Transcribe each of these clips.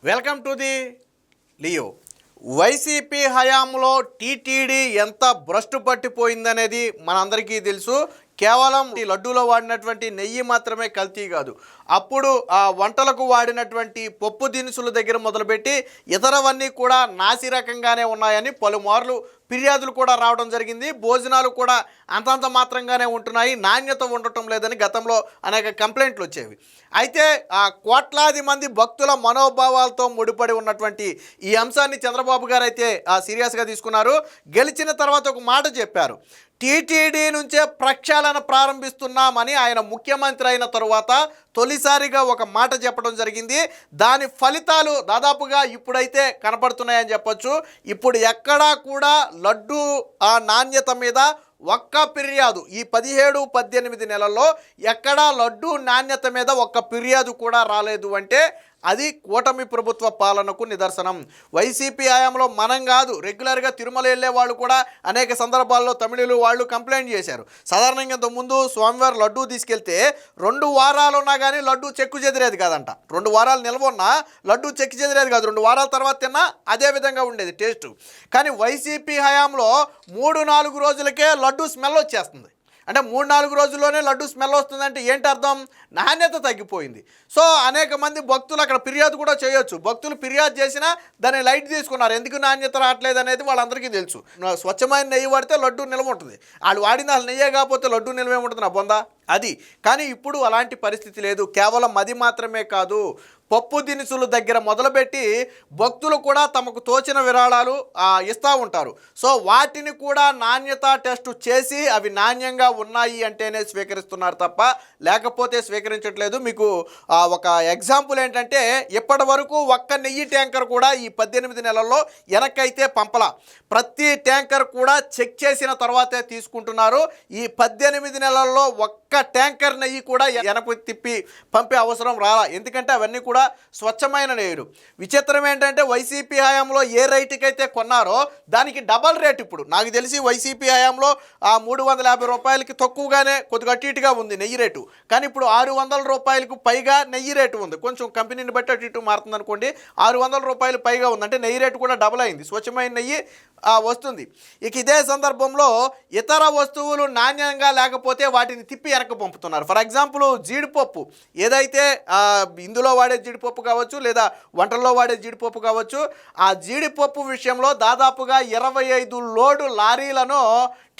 Welcome to the Leo. YCP హయాంలో TTD ఎంత భ్రష్టు పట్టిపోయిందనేది మనందరికీ తెలుసు. కేవలం ఈ లడ్డూలో వాడినటువంటి నెయ్యి మాత్రమే కల్తీ కాదు, అప్పుడు ఆ వంటలకు వాడినటువంటి పప్పు దినుసుల దగ్గర మొదలుపెట్టి ఇతరవన్నీ కూడా నాసి రకంగానే ఉన్నాయని పలుమార్లు ఫిర్యాదులు కూడా రావడం జరిగింది. భోజనాలు కూడా అంతంత మాత్రంగానే ఉంటున్నాయి, నాణ్యత ఉండటం లేదని గతంలో అనేక కంప్లైంట్లు వచ్చేవి. అయితే కోట్లాది మంది భక్తుల మనోభావాలతో ముడిపడి ఉన్నటువంటి ఈ అంశాన్ని చంద్రబాబు గారు అయితే సీరియస్గా తీసుకున్నారు. గెలిచిన తర్వాత ఒక మాట చెప్పారు, టీటీడీ నుంచే ప్రక్షాళన ప్రారంభిస్తున్నామని. ఆయన ముఖ్యమంత్రి అయిన తరువాత తొలిసారిగా ఒక మాట చెప్పడం జరిగింది. దాని ఫలితాలు దాదాపుగా ఇప్పుడైతే కనపడుతున్నాయని చెప్పొచ్చు. ఇప్పుడు ఎక్కడా కూడా లడ్డు నాణ్యత మీద ఒక్క ఫిర్యాదు ఈ 17-18 నెలల్లో ఎక్కడా లడ్డు నాణ్యత మీద ఒక్క ఫిర్యాదు కూడా రాలేదు అంటే అది కూటమి ప్రభుత్వ పాలనకు నిదర్శనం. వైసీపీ హయాంలో మనం కాదు, రెగ్యులర్గా తిరుమల వెళ్ళే వాళ్ళు కూడా అనేక సందర్భాల్లో తమిళులు వాళ్ళు కంప్లైంట్ చేశారు. సాధారణంగా ఇంతకుముందు స్వామివారి లడ్డూ తీసుకెళ్తే 2 వారాలు ఉన్నా కానీ లడ్డూ చెక్కు చెదిరేది కాదంట. 2 వారాలు నిల్వ ఉన్నా లడ్డూ చెక్కు చెదిరేది కాదు, 2 వారాల తర్వాత తిన్నా అదే విధంగా ఉండేది టేస్ట్. కానీ వైసీపీ హయాంలో 3-4 రోజులకే లడ్డూ స్మెల్ వచ్చేస్తుంది. అంటే 3-4 రోజుల్లోనే లడ్డు స్మెల్ వస్తుందంటే ఏంటి అర్థం? నాణ్యత తగ్గిపోయింది. సో అనేక మంది భక్తులు అక్కడ ఫిర్యాదు కూడా చేయొచ్చు. భక్తులు ఫిర్యాదు చేసినా దాన్ని లైట్ తీసుకున్నారు, ఎందుకు నాణ్యత రావట్లేదు అనేది వాళ్ళందరికీ తెలుసు. స్వచ్ఛమైన నెయ్యి వాడితే లడ్డు నిల్వ ఉంటుంది, వాళ్ళు వాడింది అసలు నెయ్యే కాకపోతే లడ్డు నిల్వ ఏముంటుంది నా బొందా అది. కానీ ఇప్పుడు అలాంటి పరిస్థితి లేదు. కేవలం అది మాత్రమే కాదు, పప్పు దినుసుల దగ్గర మొదలుపెట్టి భక్తులు కూడా తమకు తోచిన విరాళాలు ఇస్తూ ఉంటారు. సో వాటిని కూడా నాణ్యత టెస్టు చేసి అవి నాణ్యంగా ఉన్నాయి అంటేనే స్వీకరిస్తున్నారు తప్ప లేకపోతే స్వీకరించట్లేదు. మీకు ఒక ఎగ్జాంపుల్ ఏంటంటే, ఇప్పటి వరకు ఒక్క నెయ్యి ట్యాంకర్ కూడా ఈ 18 నెలల్లో వెనక్కైతే పంపల. ప్రతి ట్యాంకర్ కూడా చెక్ చేసిన తర్వాతే తీసుకుంటున్నారు. ఈ 18 నెలల్లో ఒక్క ట్యాంకర్ నెయ్యి కూడా వెనక్కి తిప్పి పంపే అవసరం రాలా, ఎందుకంటే అవన్నీ కూడా స్వచ్ఛమైన నెయ్యులు. విచిత్రం ఏంటంటే, వైసీపీ హయాంలో ఏ రేటుకి అయితే కొన్నారో దానికి డబల్ రేట్ ఇప్పుడు. నాకు తెలిసి వైసీపీ హయాంలో 350 రూపాయలకి తక్కువగానే కొద్దిగా అటు ఇటుగా ఉంది నెయ్యి రేటు, కానీ ఇప్పుడు 600 రూపాయలకు పైగా నెయ్యి రేటు ఉంది. కొంచెం కంపెనీని బట్టి అటు ఇటు మారుతుంది అనుకోండి, 600 రూపాయలు పైగా ఉంది. అంటే నెయ్యి రేటు కూడా డబల్ అయింది, స్వచ్ఛమైన నెయ్యి వస్తుంది. ఇక ఇదే సందర్భంలో ఇతర వస్తువులు నాణ్యంగా లేకపోతే వాటిని తిప్పి వెనక్కి పంపుతున్నారు. ఫర్ ఎగ్జాంపుల్ జీడిపప్పు, ఏదైతే ఇందులో వాడే జీడిపప్పు కావచ్చు లేదా వంటల్లో వాడే జీడిపప్పు కావచ్చు, ఆ జీడిపప్పు విషయంలో దాదాపుగా 25 లోడు లారీలను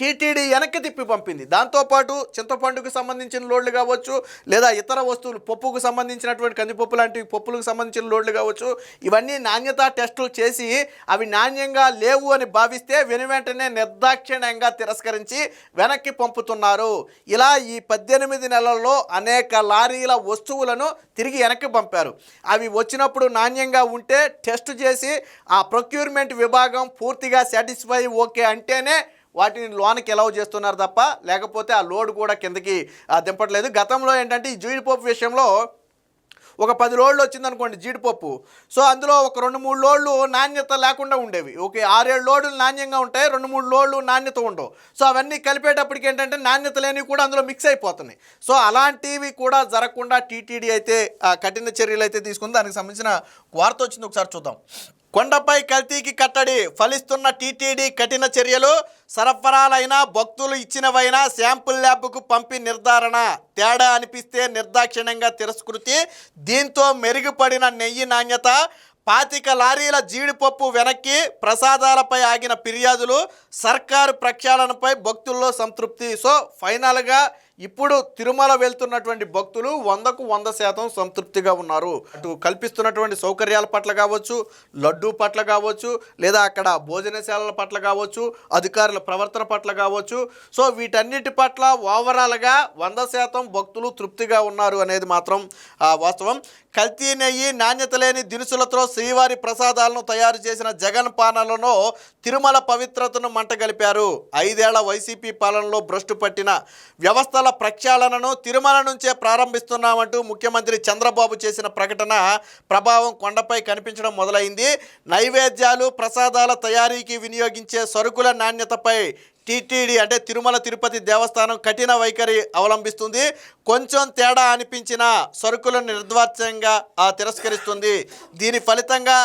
టీటీడీ వెనక్కి తిప్పి పంపింది. దాంతోపాటు చింతపండుకు సంబంధించిన లోడ్లు కావచ్చు లేదా ఇతర వస్తువులు పప్పుకు సంబంధించినటువంటి కందిపప్పు లాంటి పప్పులకు సంబంధించిన లోడ్లు కావచ్చు, ఇవన్నీ నాణ్యతా టెస్టులు చేసి అవి నాణ్యంగా లేవు అని భావిస్తే వెనువెంటనే నిర్దాక్షిణ్యంగా తిరస్కరించి వెనక్కి పంపుతున్నారు. ఇలా ఈ 18 నెలల్లో అనేక లారీల వస్తువులను తిరిగి వెనక్కి పంపారు. అవి వచ్చినప్పుడు నాణ్యంగా ఉంటే టెస్ట్ చేసి ఆ ప్రొక్యూర్మెంట్ విభాగం పూర్తిగా సాటిస్ఫై ఓకే అంటేనే వాటిని లోనికి ఎలవ్ చేస్తున్నారు తప్ప లేకపోతే ఆ లోడ్ కూడా కిందకి దింపట్లేదు. గతంలో ఏంటంటే ఈ జీడిపప్పు విషయంలో ఒక 10 లోడ్లు వచ్చిందనుకోండి జీడిపప్పు, సో అందులో ఒక 2-3 లోడ్లు నాణ్యత లేకుండా ఉండేవి. ఓకే, 6-7 లోడ్లు నాణ్యంగా ఉంటాయి, 2-3 లోడ్లు నాణ్యత ఉండవు. సో అవన్నీ కలిపేటప్పటికి ఏంటంటే నాణ్యత లేనివి కూడా అందులో మిక్స్ అయిపోతున్నాయి. సో అలాంటివి కూడా జరగకుండా టీటీడీ అయితే కఠిన చర్యలు అయితే తీసుకుంది. దానికి సంబంధించిన వార్త వచ్చింది, ఒకసారి చూద్దాం. కొండపై కల్తీకి కట్టడి, ఫలిస్తున్న టీటీడీ కఠిన చర్యలు. సరఫరాలైనా భక్తులు ఇచ్చినవైనా శాంపుల్ ల్యాబ్కు పంపి నిర్ధారణ, తేడా అనిపిస్తే నిర్దాక్షిణ్యంగా తిరస్కృతి. దీంతో మెరుగుపడిన నెయ్యి నాణ్యత. 25 లారీల జీడిపప్పు వెనక్కి, ప్రసాదాలపై ఆగిన ఫిర్యాదులు, సర్కారు ప్రక్షాళనపై భక్తుల్లో సంతృప్తి. సో ఫైనల్గా ఇప్పుడు తిరుమల వెళ్తున్నటువంటి భక్తులు 100కు 100% సంతృప్తిగా ఉన్నారు. అటు కల్పిస్తున్నటువంటి సౌకర్యాల పట్ల కావచ్చు, లడ్డూ పట్ల కావచ్చు, లేదా అక్కడ భోజనశాలల పట్ల కావచ్చు, అధికారుల ప్రవర్తన పట్ల కావచ్చు. సో వీటన్నిటి పట్ల ఓవరాల్గా 100% భక్తులు తృప్తిగా ఉన్నారు అనేది మాత్రం వాస్తవం. కల్తీ నెయ్యి, నాణ్యత లేని దినుసులతో శ్రీవారి ప్రసాదాలను తయారు చేసిన జగన్ పాలనలో తిరుమల పవిత్రతను మంటగలిపారు. 5 ఏళ్ల వైసీపీ పాలనలో భ్రష్టు పట్టిన వ్యవస్థల ప్రక్షాళనను తిరుమల నుంచే ప్రారంభిస్తున్నామంటూ ముఖ్యమంత్రి చంద్రబాబు చేసిన ప్రకటన ప్రభావం కొండపై కనిపించడం మొదలైంది. నైవేద్యాలు, ప్రసాదాల తయారీకి వినియోగించే సరుకుల నాణ్యతపై టీటీడీ అంటే తిరుమల తిరుపతి దేవస్థానం కఠిన వైఖరి అవలంబిస్తుంది. కొంచెం తేడా అనిపించిన సరుకులను నిర్దాక్షిణ్యంగా తిరస్కరిస్తుంది. దీని ఫలితంగా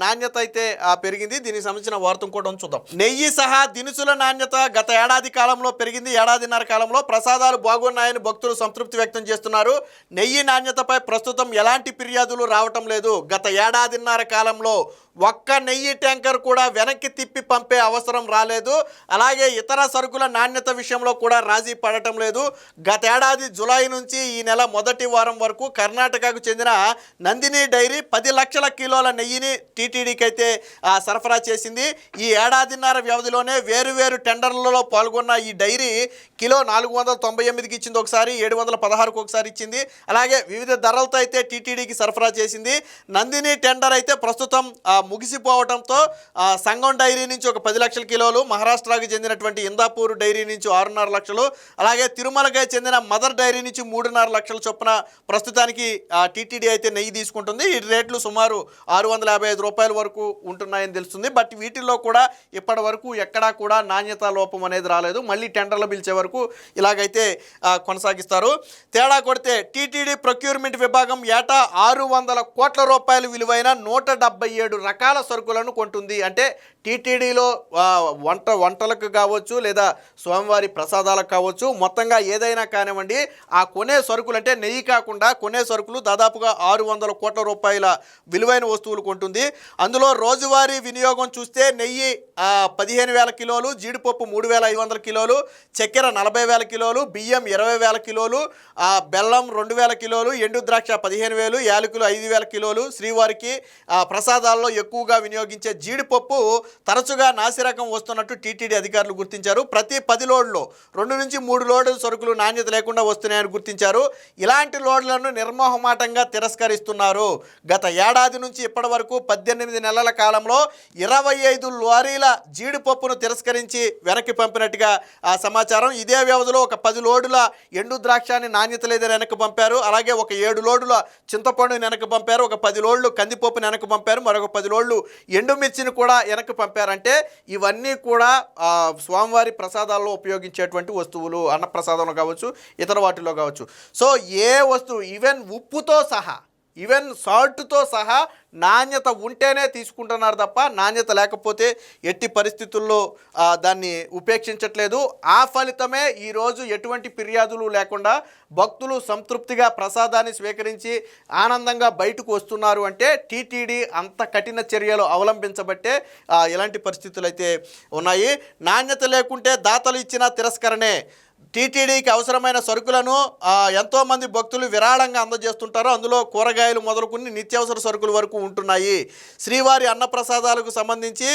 నాణ్యత అయితే పెరిగింది. దీనికి సంబంధించిన వార్త కూడా చూద్దాం. నెయ్యి సహా దినుసుల నాణ్యత గత ఏడాది కాలంలో పెరిగింది. ఏడాదిన్నర కాలంలో ప్రసాదాలు బాగున్నాయని భక్తులు సంతృప్తి వ్యక్తం చేస్తున్నారు. నెయ్యి నాణ్యతపై ప్రస్తుతం ఎలాంటి ఫిర్యాదులు రావటం లేదు. గత ఏడాదిన్నర కాలంలో ఒక్క నెయ్యి ట్యాంకర్ కూడా వెనక్కి తిప్పి పంపే అవసరం రాలేదు. అలాగే ఇతర సరుకుల నాణ్యత విషయంలో కూడా రాజీ పడటం లేదు. గత ఏడాది జులై నుంచి ఈ నెల మొదటి వారం వరకు కర్ణాటకకు చెందిన నందిని డైరీ 10 లక్షల కిలోల నెయ్యిని టీటీడీకి అయితే సరఫరా చేసింది. ఈ ఏడాదిన్నర వ్యవధిలోనే వేరువేరు టెండర్లలో పాల్గొన్న ఈ డైరీ కిలో 498కి ఇచ్చింది, ఒకసారి 716కు ఒకసారి ఇచ్చింది. అలాగే వివిధ ధరలతో అయితే టీటీడీకి సరఫరా చేసింది. నందిని టెండర్ అయితే ప్రస్తుతం ముగిసిపోవడంతో సంగం డైరీ నుంచి ఒక 10 లక్షల కిలోలు, మహారాష్ట్రకు చెందినటువంటి ఇందాపూర్ డైరీ నుంచి 6.5 లక్షలు, అలాగే తిరుమలకి చెందిన మదర్ డైరీ నుంచి 3.5 లక్షల చొప్పున ప్రస్తుతానికి టీటీడీ అయితే నెయ్యి తీసుకుంటుంది. ఈ రేట్లు సుమారు 655 రూపాయల వరకు ఉంటున్నాయని తెలుస్తుంది. బట్ వీటిల్లో కూడా ఇప్పటి వరకు ఎక్కడా కూడా నాణ్యత లోపం అనేది రాలేదు. మళ్ళీ టెండర్లు పిలిచే వరకు ఇలాగైతే కొనసాగిస్తారు. తేడా కొడితే టీటీడీ ప్రొక్యూర్మెంట్ విభాగం ఏటా 600 కోట్ల రూపాయలు విలువైన 177 రకాల సరుకులను కొంటుంది. అంటే టీటీడీలో వంటలకు కావచ్చు లేదా స్వామివారి ప్రసాదాలకు కావచ్చు, మొత్తంగా ఏదైనా కానివ్వండి, ఆ కొనే సరుకులు అంటే నెయ్యి కాకుండా కొనే సరుకులు దాదాపుగా 600 కోట్ల రూపాయల విలువైన వస్తువులు కొంటుంది. అందులో రోజువారీ వినియోగం చూస్తే నెయ్యి 15,000 కిలోలు, జీడిపప్పు 3,500 కిలోలు, చక్కెర 40,000 కిలోలు, బియ్యం 20,000 కిలోలు, బెల్లం 2,000 కిలోలు, ఎండు ద్రాక్ష 15,000, యాలకులు 5,000 కిలోలు. శ్రీవారికి ప్రసాదాల్లో ఎక్కువగా వినియోగించే జీడిపప్పు తరచుగా నాసిరకం వస్తున్నట్టు టీటీడీ అధికారులు గుర్తించారు. ప్రతి 10 లోడ్లో 2 నుంచి 3 లోడ్ల సరుకులు నాణ్యత లేకుండా వస్తున్నాయని గుర్తించారు. ఇలాంటి లోడ్లను నిర్మోహమాటంగా తిరస్కరిస్తున్నారు. గత ఏడాది నుంచి ఇప్పటి వరకు 18 నెలల కాలంలో 25 లారీల జీడిపప్పును తిరస్కరించి వెనక్కి పంపినట్టుగా సమాచారం. ఇదే వ్యవధిలో ఒక 10 లోడుల ఎండు ద్రాక్షాన్ని నాణ్యత లేదని వెనక్కి పంపారు. అలాగే ఒక 7 లోడుల చింతపండుని వెనక్కి పంపారు. ఒక 10 లోడ్లు కందిపప్పుని వెనక్కి పంపారు. మరొక 10 లోడ్లు ఎండుమిర్చిని కూడా వెనక్కి పంపారంటే ఇవన్నీ కూడా స్వామివారి ప్రసాదాల్లో ఉపయోగించేటువంటి వస్తువులు, అన్నప్రసాదంలో కావచ్చు, ఇతర వాటిలో కావచ్చు. సో ఏ వస్తువు ఈవెన్ ఉప్పుతో సహా, ఈవెన్ సాల్ట్తో సహా నాణ్యత ఉంటేనే తీసుకుంటున్నారు తప్ప నాణ్యత లేకపోతే ఎట్టి పరిస్థితుల్లో దాన్ని ఉపేక్షించట్లేదు. ఆ ఫలితమే ఈరోజు ఎటువంటి ఫిర్యాదులు లేకుండా భక్తులు సంతృప్తిగా ప్రసాదాన్ని స్వీకరించి ఆనందంగా బయటకు వస్తున్నారు. అంటే టీటీడీ అంత కఠిన చర్యలు అవలంబించబట్టే ఇలాంటి పరిస్థితులు అయితే ఉన్నాయి. నాణ్యత లేకుంటే దాతలు ఇచ్చిన తిరస్కరణే. టీటీడీకి అవసరమైన సరుకులను ఎంతోమంది భక్తులు విరాళంగా అందజేస్తుంటారు. అందులో కూరగాయలు మొదలుకొని నిత్యావసర సరుకుల వరకు ఉంటున్నాయి. శ్రీవారి అన్నప్రసాదాలకు సంబంధించి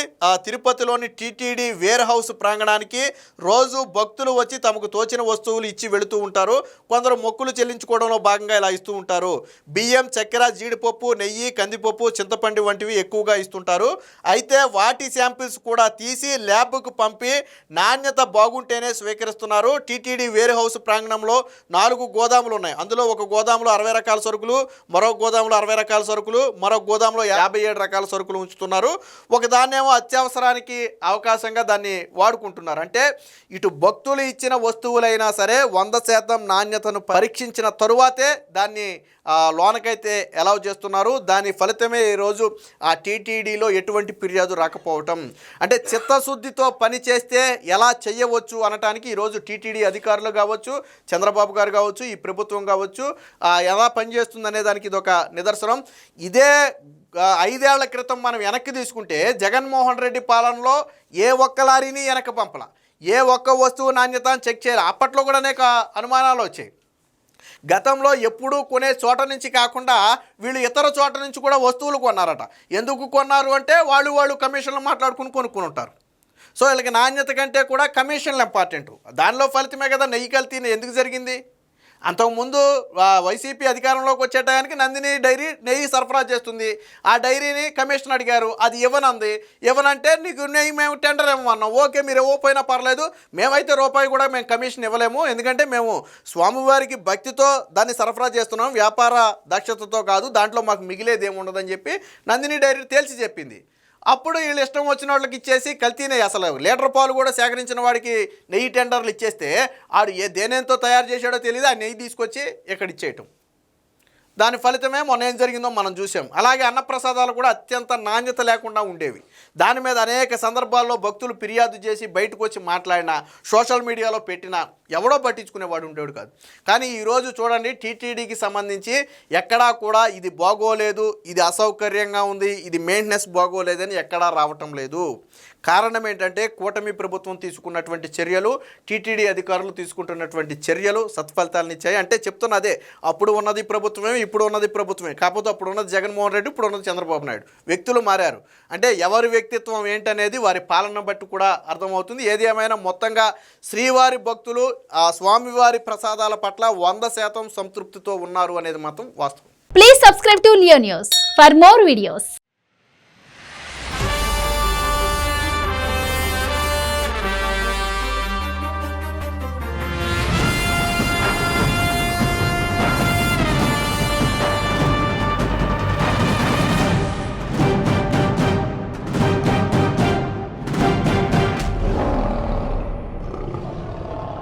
తిరుపతిలోని టీటీడీ వేర్ హౌస్ ప్రాంగణానికి రోజు భక్తులు వచ్చి తమకు తోచిన వస్తువులు ఇచ్చి వెళుతూ ఉంటారు. కొందరు మొక్కులు చెల్లించుకోవడంలో భాగంగా ఇలా ఇస్తూ ఉంటారు. బియ్యం, చక్కెర, జీడిపప్పు, నెయ్యి, కందిపప్పు, చింతపండు వంటివి ఎక్కువగా ఇస్తుంటారు. అయితే వాటి శాంపిల్స్ కూడా తీసి ల్యాబ్కు పంపి నాణ్యత బాగుంటేనే స్వీకరిస్తున్నారు. టీటీడీ వేర్ హౌస్ ప్రాంగణంలో 4 గోదాములు ఉన్నాయి. అందులో ఒక గోదాములో 60 రకాల సరుకులు, మరొక గోదాములో 60 రకాల సరుకులు, మరొక గోదాములో 57 రకాల సరుకులు ఉంచుతున్నారు. ఒక దాన్నేమో అత్యవసరానికి అవకాశంగా దాన్ని వాడుకుంటున్నారు. అంటే ఇటు భక్తులు ఇచ్చిన వస్తువులైనా సరే 100% నాణ్యతను పరీక్షించిన తరువాతే దాన్ని లోనకైతే అలౌ చేస్తున్నారు. దాని ఫలితమే ఈరోజు ఆ టీటీడీలో ఎటువంటి ఫిర్యాదు రాకపోవటం. అంటే చిత్తశుద్ధితో పని చేస్తే ఎలా చేయవచ్చు అనటానికి ఈరోజు టీటీడీ అధికారులు కావచ్చు, చంద్రబాబు గారు కావచ్చు, ఈ ప్రభుత్వం కావచ్చు ఎలా పనిచేస్తుందనే దానికి ఇదొక నిదర్శనం. ఇదే 5 ఏళ్ల క్రితం మనం వెనక్కి తీసుకుంటే జగన్మోహన్ రెడ్డి పాలనలో ఏ ఒక్క లారీని వెనక్కి పంపల, ఏ ఒక్క వస్తువు నాణ్యత చెక్ చేయాలి. అప్పట్లో కూడా అనేక అనుమానాలు వచ్చాయి. గతంలో ఎప్పుడూ కొనే చోట నుంచి కాకుండా వీళ్ళు ఇతర చోట నుంచి కూడా వస్తువులు కొన్నారట. ఎందుకు కొన్నారు అంటే వాళ్ళు కమిషన్లు మాట్లాడుకుని కొనుక్కొని ఉంటారు. సో వీళ్ళకి నాణ్యత కంటే కూడా కమిషన్లు ఇంపార్టెంట్. దానిలో ఫలితమే కదా నెయ్యి కల్తీ ఎందుకు జరిగింది. అంతకుముందు వైసీపీ అధికారంలోకి వచ్చే టయానికి నందిని డైరీ నెయ్యి సరఫరా చేస్తుంది. ఆ డైరీని కమిషన్ అడిగారు, అది ఇవ్వనంది. ఇవ్వనంటే నీకు నెయ్యి మేము టెండర్ ఇవ్వమన్నాం. ఓకే, మీరు ఇవ్వకపోయినా పర్లేదు, మేమైతే రూపాయి కూడా మేము కమిషన్ ఇవ్వలేము, ఎందుకంటే మేము స్వామివారికి భక్తితో దాన్ని సరఫరా చేస్తున్నాం, వ్యాపార దక్షతతో కాదు, దాంట్లో మాకు మిగిలేది ఏమి ఉండదని చెప్పి నందిని డైరీ తేల్చి చెప్పింది. అప్పుడు వీళ్ళు ఇష్టం వచ్చిన వాళ్ళకి ఇచ్చేసి కల్తీ నెయ్యి, అసలు లీటర్ పాలు కూడా సేకరించిన వాడికి నెయ్యి టెండర్లు ఇచ్చేస్తే ఆడు దేనేంతో తయారు చేశాడో తెలియదు, ఆ నెయ్యి తీసుకొచ్చి ఇక్కడ ఇచ్చేయటం. దాని ఫలితమే మొన్న ఏం జరిగిందో మనం చూసాం. అలాగే అన్నప్రసాదాలు కూడా అత్యంత నాణ్యత లేకుండా ఉండేవి. దాని మీద అనేక సందర్భాల్లో భక్తులు ఫిర్యాదు చేసి బయటకు వచ్చి మాట్లాడినా, సోషల్ మీడియాలో పెట్టినా ఎవడో పట్టించుకునేవాడు ఉండేవాడు కాదు. కానీ ఈరోజు చూడండి, టీటీడీకి సంబంధించి ఎక్కడా కూడా ఇది బాగోలేదు, ఇది అసౌకర్యంగా ఉంది, ఇది మెయింటెనెన్స్ బాగోలేదని ఎక్కడా రావటం లేదు. కారణం ఏంటంటే కూటమి ప్రభుత్వం తీసుకున్నటువంటి చర్యలు, టీటీడీ అధికారులు తీసుకుంటున్నటువంటి చర్యలు సత్ఫలితాలను ఇచ్చాయి. అంటే చెప్తున్నదే, అప్పుడు ఉన్నది ప్రభుత్వమే, ఇప్పుడు ఉన్నది ప్రభుత్వమే. కాకపోతే అప్పుడు ఉన్నది జగన్మోహన్ రెడ్డి, ఇప్పుడు ఉన్నది చంద్రబాబు నాయుడు. వ్యక్తులు మారారు. అంటే ఎవరి వ్యక్తిత్వం ఏంటనేది వారి పాలన బట్టి కూడా అర్థమవుతుంది. ఏది ఏమైనా మొత్తంగా శ్రీవారి భక్తులు ఆ స్వామివారి ప్రసాదాల పట్ల 100% సంతృప్తితో ఉన్నారు అనేది మాత్రం వాస్తవం. Please subscribe to Leo news for more videos.